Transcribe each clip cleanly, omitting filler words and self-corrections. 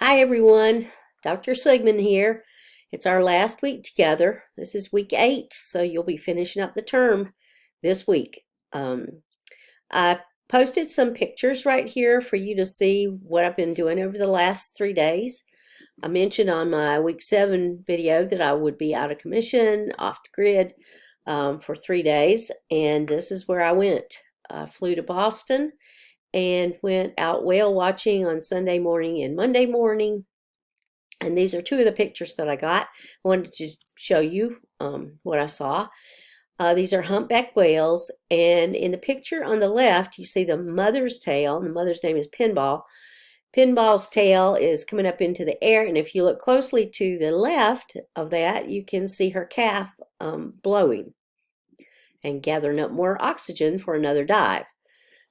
Hi everyone, Dr. Sigmon here. It's our last week together. This is week 8, so you'll be finishing up the term this week. I posted some pictures right here for you to see what I've been doing over the last 3 days. I mentioned on my week 7 video that I would be out of commission, off the grid for 3 days, and this is where I went. I flew to Boston and went out whale watching on Sunday morning and Monday morning. And these are 2 of the pictures that I got. I wanted to show you what I saw. These are humpback whales, and in the picture on the left you see the mother's tail, and the mother's name is Pinball. Pinball's tail is coming up into the air, and if you look closely to the left of that, you can see her calf blowing and gathering up more oxygen for another dive.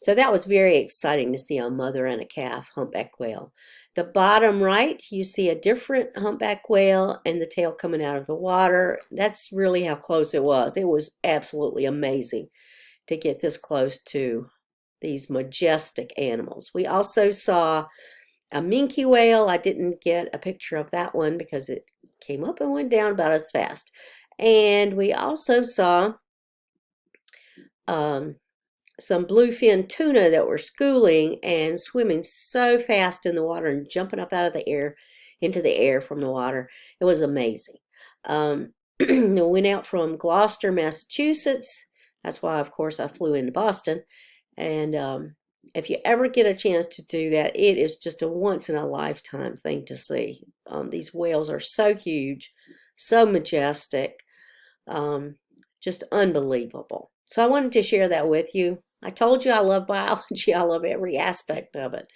So that was very exciting to see a mother and a calf humpback whale. The bottom right, you see a different humpback whale and the tail coming out of the water. That's really how close it was. It was absolutely amazing to get this close to these majestic animals. We also saw a minke whale. I didn't get a picture of that one because it came up and went down about as fast. And we also saw some bluefin tuna that were schooling and swimming so fast in the water and jumping up out of the air into the air from the water. It was amazing. We went out from Gloucester, Massachusetts. That's why, of course, I flew into Boston. And if you ever get a chance to do that, it is just a once-in-a-lifetime thing to see. These whales are so huge, so majestic, just unbelievable. So I wanted to share that with you. I told you I love biology. I love every aspect of it.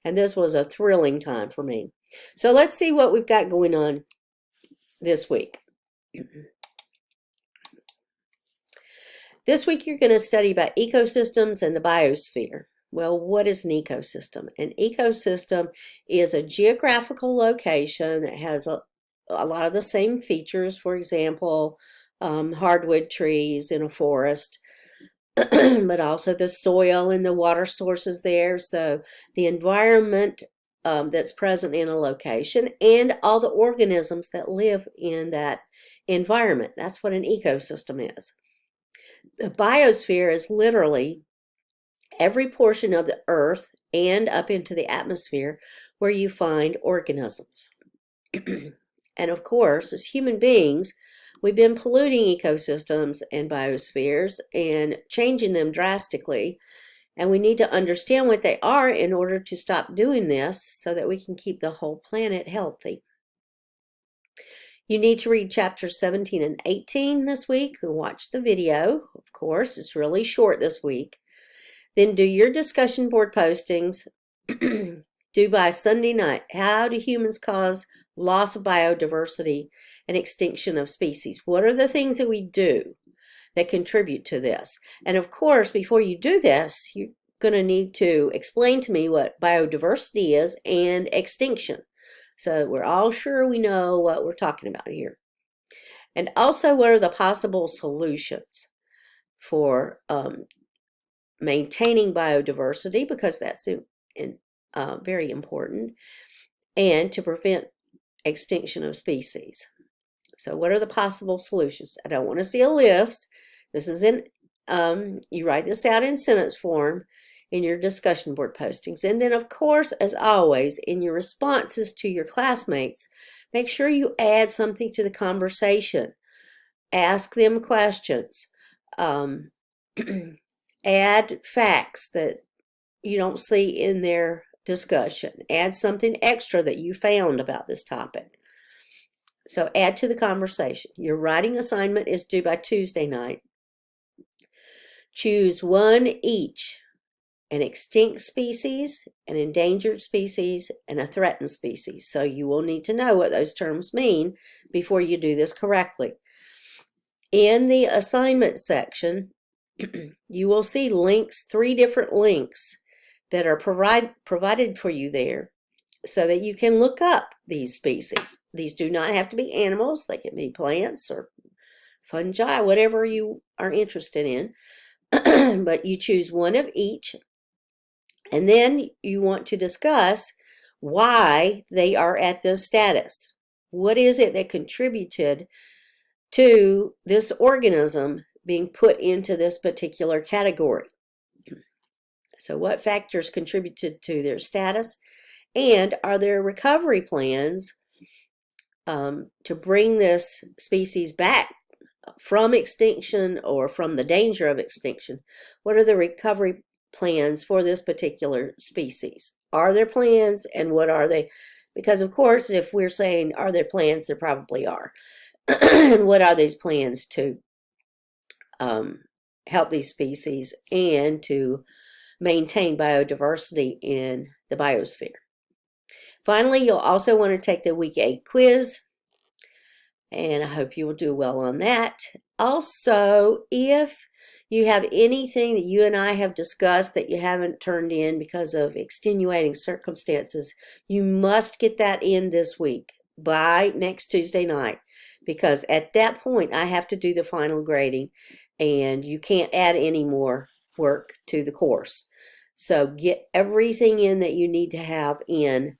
And this was a thrilling time for me. So let's see what we've got going on this week. This week you're going to study about ecosystems and the biosphere. Well, what is an ecosystem? An ecosystem is a geographical location that has a lot of the same features. For example, hardwood trees in a forest, but also the soil and the water sources there. So the environment that's present in a location and all the organisms that live in that environment. That's what an ecosystem is. The biosphere is literally every portion of the earth and up into the atmosphere where you find organisms. And of course, as human beings, we've been polluting ecosystems and biospheres and changing them drastically, and we need to understand what they are in order to stop doing this so that we can keep the whole planet healthy. You need to read chapters 17 and 18 this week and watch the video. Of course, it's really short this week. Then do your discussion board postings due by Sunday night. How do humans cause loss of biodiversity and extinction of species? What are the things that we do that contribute to this? And of course, before you do this, you're going to need to explain to me what biodiversity is and extinction, so that we're all sure we know what we're talking about here. And also, what are the possible solutions for maintaining biodiversity, because that's very important, and to prevent extinction of species. So what are the possible solutions? I don't want to see a list. This is you write this out in sentence form in your discussion board postings. And then, of course, as always, in your responses to your classmates, make sure you add something to the conversation. Ask them questions. Add facts that you don't see in their discussion. Add something extra that you found about this topic. So add to the conversation. Your writing assignment is due by Tuesday night. Choose one each: an extinct species, an endangered species, and a threatened species. So you will need to know what those terms mean before you do this correctly. In the assignment section, you will see links, 3 different links that are provided for you there so that you can look up these species. These do not have to be animals. They can be plants or fungi, whatever you are interested in. But you choose one of each, and then you want to discuss why they are at this status. What is it that contributed to this organism being put into this particular category? So what factors contributed to their status? And are there recovery plans to bring this species back from extinction or from the danger of extinction? What are the recovery plans for this particular species? Are there plans, and what are they? Because, of course, if we're saying, are there plans, there probably are. And what are these plans to help these species and to maintain biodiversity in the biosphere? Finally, you'll also want to take the Week 8 quiz, and I hope you will do well on that. Also, if you have anything that you and I have discussed that you haven't turned in because of extenuating circumstances, you must get that in this week by next Tuesday night, because at that point I have to do the final grading and you can't add any more work to the course. So get everything in that you need to have in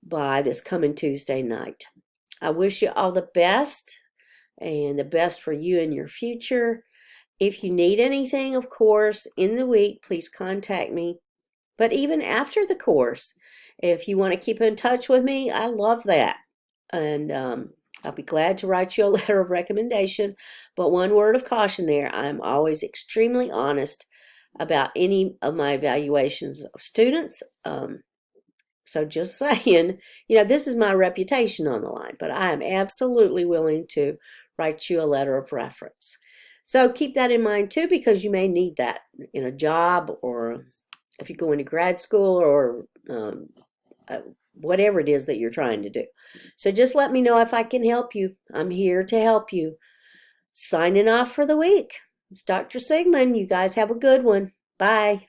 by this coming Tuesday night. I wish you all the best, and the best for you in your future. If you need anything, of course, in the week, please contact me. But even after the course, if you want to keep in touch with me, I love that. And I'll be glad to write you a letter of recommendation. But one word of caution there, I'm always extremely honest about any of my evaluations of students. So just saying, this is my reputation on the line, but I am absolutely willing to write you a letter of reference. So keep that in mind too, because you may need that in a job, or if you go into grad school, or whatever it is that you're trying to do. So just let me know if I can help you. I'm here to help you. Signing off for the week. It's Dr. Sigmon. You guys have a good one. Bye.